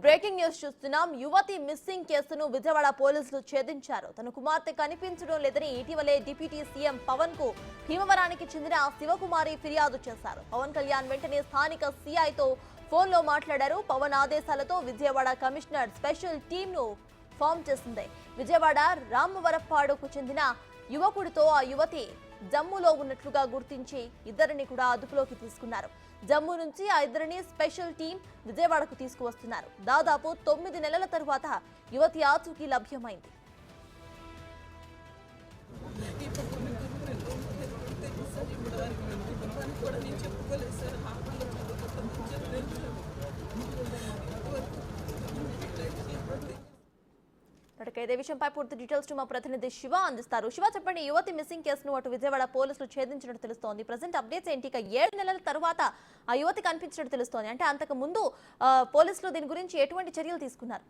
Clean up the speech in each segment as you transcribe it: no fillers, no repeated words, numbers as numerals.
Breaking news చూస్తున్నాం. యువతి missing కేసును విజయవాడ పోలీసులు ఛేదించారు. తన కుమార్తె కనిపించడం లేదని ఇటీవలే డిప్యూటీ సీఎం పవన్ కు భీమవరానికి చెందిన శివకుమారి ఫిర్యాదు చేశారు. పవన్ కళ్యాణ్ వెంటనే స్థానిక సీఐతో ఫోన్లో మాట్లాడారు. పవన్ ఆదేశాలతో విజయవాడ కమిషనర్ స్పెషల్ టీమ్ ను ఫామ్ చేసింది. విజయవాడ రామవరప్పాడుకు చెందిన యువకుడితో ఆ యువతి జమ్మూలో ఉన్నట్లుగా గుర్తించి ఇద్దరిని కూడా అదుపులోకి తీసుకున్నారు. జమ్మూ నుంచి ఆ ఇద్దరిని స్పెషల్ టీం విజయవాడకు తీసుకువస్తున్నారు. దాదాపు 9 నెలల తరువాత యువతి ఆచూకీ లభ్యమైంది. ఇదే విషయంపై పూర్తి డీటెయిల్స్ మా ప్రతినిధి శివ అందిస్తారు. శివ, చెప్పండి, యువతి మిస్సింగ్ కేసును అటు విజయవాడ పోలీసులు ఛేదించినట్టు తెలుస్తోంది. ప్రజెంట్ అప్డేట్స్ ఏంటి? ఇక 7 నెలల తర్వాత ఆ యువతి కనిపించినట్టు తెలుస్తోంది. అంటే అంతకు ముందు పోలీసులు దీని గురించి ఎటువంటి చర్యలు తీసుకున్నారు?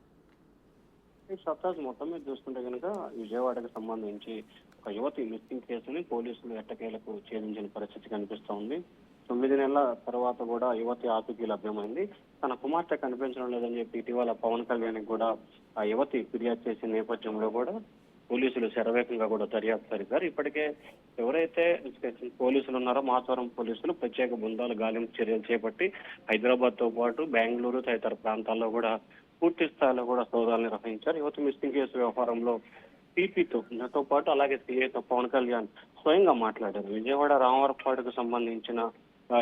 సప్తాహ్ మొత్తం మీద చూసుకుంటే కనుక విజయవాడకు సంబంధించి ఒక యువతి మిస్సింగ్ కేసుని పోలీసులు ఎట్టకేలకు ఛేదించిన పరిస్థితి కనిపిస్తోంది. 9 నెలల తర్వాత కూడా యువతి ఆచూకీ లభ్యమైంది. తన కుమార్తె కనిపించడం లేదని చెప్పి ఇటీవల పవన్ కళ్యాణ్ కూడా ఆ యువతి ఫిర్యాదు చేసిన నేపథ్యంలో కూడా పోలీసులు శరవేగంగా కూడా దర్యాప్తు జరిపారు. ఇప్పటికే ఎవరైతే పోలీసులు ఉన్నారో మాచవరం పోలీసులు ప్రత్యేక బృందాలు గాలింపు చర్యలు చేపట్టి హైదరాబాద్ తో పాటు బెంగళూరు తదితర ప్రాంతాల్లో కూడా పూర్తి స్థాయిలో కూడా సోదాలు నిర్వహించారు. యువతి మిస్సింగ్ కేసు వ్యవహారంలో నాతో పాటు అలాగే సీఐతో పవన్ కళ్యాణ్ స్వయంగా మాట్లాడారు. విజయవాడ రామవరపాడుకు సంబంధించిన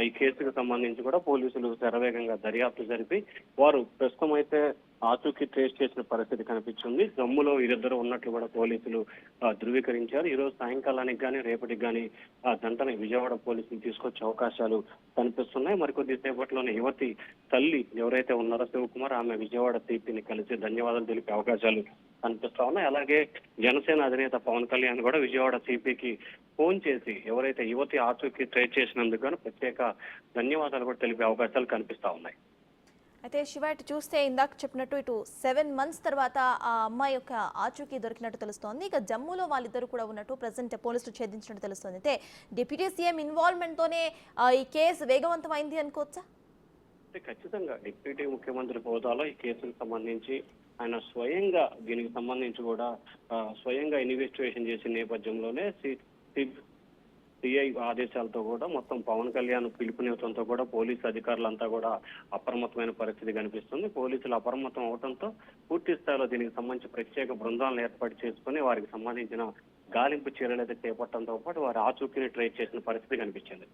ఈ కేసుకు సంబంధించి కూడా పోలీసులు శరవేగంగా దర్యాప్తు జరిపి వారు ప్రస్తుతం అయితే ఆచూకీ ట్రేస్ చేసిన పరిస్థితి కనిపించింది. జమ్ములో వీరిద్దరు ఉన్నట్లు కూడా పోలీసులు ధృవీకరించారు. ఈ రోజు సాయంకాలానికి కానీ రేపటికి కానీ ఆ జంటని విజయవాడ పోలీసులు తీసుకొచ్చే అవకాశాలు కనిపిస్తున్నాయి. మరికొద్ది సేపట్లోనే యువతి తల్లి ఎవరైతే ఉన్నారో శివకుమార్, ఆమె విజయవాడ సిపిని కలిసి ధన్యవాదాలు తెలిపే అవకాశాలు కనిపిస్తా ఉన్నాయి. అలాగే జనసేన అధినేత పవన్ కళ్యాణ్ కూడా విజయవాడ సిపికి ఫోన్ చేసి ఎవరైతే యువతి ఆచూకీ ట్రేస్ చేసినందుకు ప్రత్యేక ధన్యవాదాలు కూడా తెలిపే అవకాశాలు కనిపిస్తా ఉన్నాయి. అయితే శివ, ఇటు చూస్తే ఇందాక చెప్పినట్టు ఇటు 7 months తర్వాత ఆ అమ్మాయి యొక్క ఆచూకీ దొరికినట్టు తెలుస్తోంది. ఇక జమ్మూలో వాళ్ళిద్దరు కూడా ఉన్నట్టు ప్రజెంట్ పోలీసులు ఛేదించినట్టు తెలుస్తోంది. అయితే డిప్యూటీ సీఎం ఇన్వాల్వ్మెంట్ తోనే ఈ కేసు వేగవంతమైంది అనుకోవచ్చా? ఖచ్చితంగా డిప్యూటీ ముఖ్యమంత్రి హోదాలో ఈ కేసుకు సంబంధించి ఆయన స్వయంగా దీనికి సంబంధించి కూడా స్వయంగా ఇన్వెస్టిగేషన్ చేసిన నేపథ్యంలోనే సిఐ ఆదేశాలతో కూడా మొత్తం పవన్ కళ్యాణ్ పిలుపునివ్వడంతో కూడా పోలీసు అధికారులంతా కూడా అప్రమత్తమైన పరిస్థితి కనిపిస్తుంది. పోలీసులు అప్రమత్తం అవడంతో పూర్తి స్థాయిలో దీనికి సంబంధించి ప్రత్యేక బృందాలను ఏర్పాటు చేసుకుని వారికి సంబంధించిన గాలింపు చర్యలు అయితే చేపట్టడంతో పాటు వారి ఆచూకీని ట్రేస్ చేసిన పరిస్థితి కనిపించింది.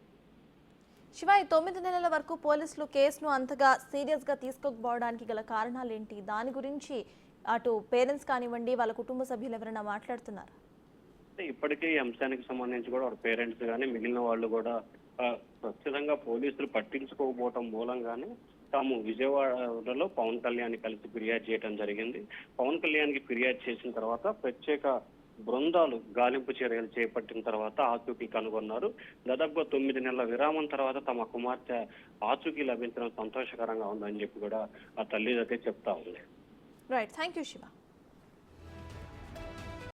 శివ, 9 నెలల వరకు పోలీసులు కేసును అంతగా సీరియస్ గా తీసుకోకపోవడానికి గల కారణాలు ఏంటి? దాని గురించి అటు పేరెంట్స్ కానివ్వండి, వాళ్ళ కుటుంబ సభ్యులు ఎవరైనా మాట్లాడుతున్నారు? ఇప్పటికే ఈ అంశానికి సంబంధించి కూడా వారి పేరెంట్స్ కానీ మిగిలిన వాళ్ళు కూడా ఖచ్చితంగా పోలీసులు పట్టించుకోకపోవటం మూలంగానే తాము విజయవాడలో పవన్ కళ్యాణ్ కలిసి ఫిర్యాదు చేయడం జరిగింది. పవన్ కళ్యాణ్ కి ఫిర్యాదు చేసిన తర్వాత ప్రత్యేక బృందాలు గాలింపు చర్యలు చేపట్టిన తర్వాత ఆచూకీ కనుగొన్నారు. దాదాపుగా 9 నెలల విరామం తర్వాత తమ కుమార్తె ఆచూకీ లభించడం సంతోషకరంగా ఉందని చెప్పి కూడా ఆ తల్లి అయితే చెప్తా ఉంది. Right, thank you Shiva.